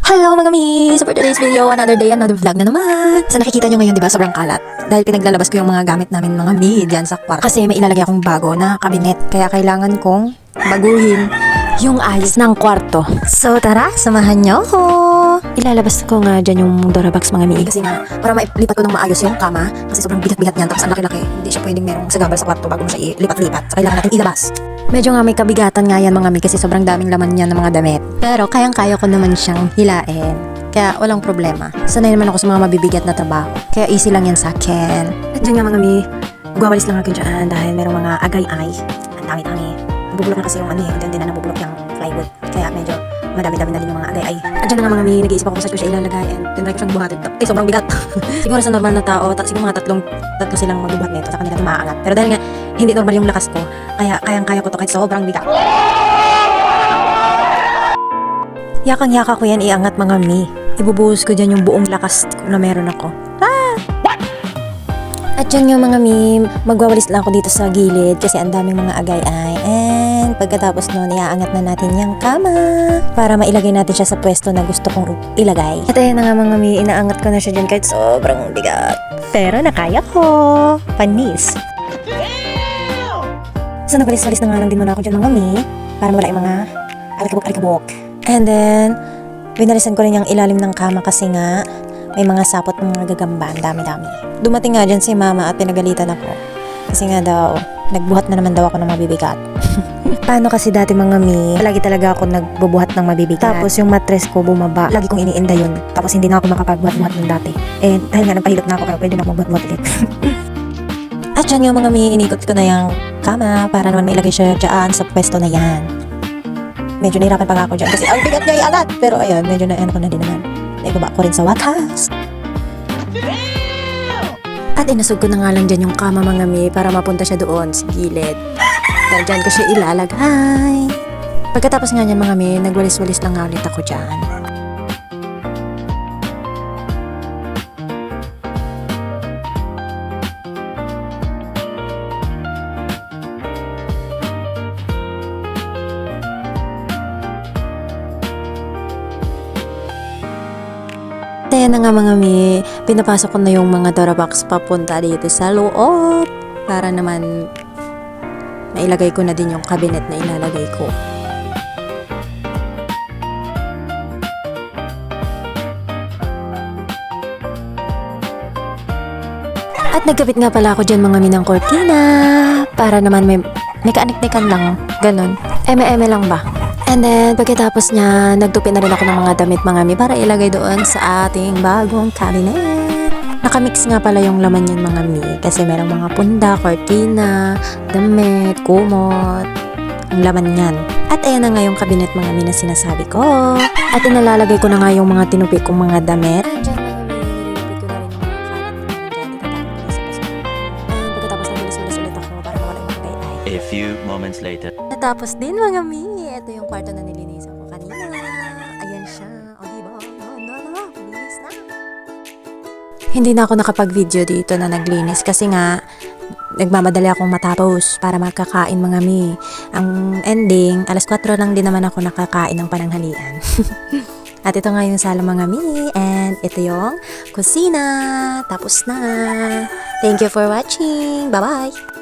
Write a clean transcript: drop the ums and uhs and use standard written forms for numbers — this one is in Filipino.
Hello mga mi! So for today's video, another day, another vlog na naman. So nakikita nyo ngayon, di ba, sobrang kalat. Dahil pinaglalabas ko yung mga gamit namin mga mi dyan sa kwarto. Kasi may ilalagay akong bago na kabinet. Kaya kailangan kong baguhin yung ayos ng kwarto. So tara, samahan nyo ko! Ilalabas ko nga dyan yung Durabox mga mi. Kasi nga, para mailipat ko ng maayos yung kama. Kasi sobrang bigat-bigat niyan, tapos ang laki-laki. Hindi siya pwedeng merong sagabal sa kwarto bago mo siya ilipat-lipat. So kailangan natin ilabas. Medyo nga may kabigatan nga yan mga mi kasi sobrang daming laman niya ng mga damit. Pero kayang-kaya ko naman siyang hilain. Kaya walang problema. Sanay naman ako sa mga mabibigat na trabaho. Kaya easy lang yan sa akin. At dyan nga mga mi, magwawalis lang ako dyan dahil merong mga agay-ay. Ang dami-dami. Nabubulok na kasi yung hindi na nabubulok yung plywood. Kaya medyo madami-dami na din yung mga agay-ay. At dyan na nga mga mi, nag-iisip ako kung saan ko siya ilalagay. And tinry ko siyang buhatin. Ay, sobrang bigat. Siguro sa normal na tao, siguro mga tatlo silang magbubuhat nito sa kanila tumaangat. Pero dahil nga, hindi normal yung lakas ko, kaya kayang-kaya ko to kahit sobrang bigat. Yakang-yaka ko yan iangat mga mi. Ibubuhos ko dyan yung buong lakas ko na meron ako. At dyan yung mga mi, magwawalis lang ako dito sa gilid kasi ang daming mga agay-ay. And pagkatapos nun, iaangat na natin yung kama para mailagay natin siya sa pwesto na gusto kong ilagay. At ayan na nga mga mi, inaangat ko na siya dyan kahit sobrang bigat. Pero nakaya ko. Panis. So nagwalis-walis na nga lang din muna ako dyan mga mi para mawala yung mga alikabok-alikabok. And then, binalisan ko rin yung ilalim ng kama kasi nga may mga sapot ng mga gagamba, ang dami-dami. Dumating nga dyan si mama at pinagalitan ako. Kasi nga daw, nagbuhat na naman daw ako ng mabibigat. Paano kasi dati mga mi, lagi talaga ako nagbubuhat ng mabibigat. Tapos yung mattress ko bumaba. Lagi kong iniinda yun. Tapos hindi na ako makapagbuhat-buhat ng dati. Eh, dahil nga nagpahilot na ako, pero pwede na ako magbuhat-buhat ulit. At dyan yung mga mi, inikot ko na yung kama para naman mailagay siya dyan sa pwesto na yan. Medyo nahirapan pa nga ako dyan kasi ang bigat niya ialat. Pero ayun, medyo na-ano ko na din naman. Naibaba ko rin sa wakas. At inasog ko na nga lang dyan yung kama mga mi para mapunta siya doon sa gilid. Dahil dyan ko siya ilalagay. Pagkatapos nga niyan mga mi, nagwalis-walis lang nga ulit ako dyan. Ayan na nga mga mi, pinapasok ko na yung mga Durabox papunta dito sa loob para naman mailagay ko na din yung cabinet na ilalagay ko. At nagkabit nga pala ako dyan mga mi ng cortina para naman may kaanik-nikan lang, ganun. Eme-eme lang ba? And then, pagkatapos niya, nagtupi na rin ako ng mga damit mga mi para ilagay doon sa ating bagong cabinet. Nakamix nga pala yung laman yun mga mi kasi merong mga punda, cortina, damit, kumot, ang laman yan. At ayan na nga yung cabinet mga mi na sinasabi ko. At inalalagay ko na nga yung mga tinupi kong mga damit. A few moments later. Natapos din mga mi. Ito yung kwarto na nilinisan ko kanina. Ayan siya. O diba? Linis na. Hindi na ako nakapag-video dito na naglinis kasi nga nagmamadali akong matapos para makakain mga mi. Ang ending, alas 4 lang din naman ako nakakain ng pananghalian. At ito nga yung sala mga mi. And ito yung kusina. Tapos na. Thank you for watching. Bye-bye!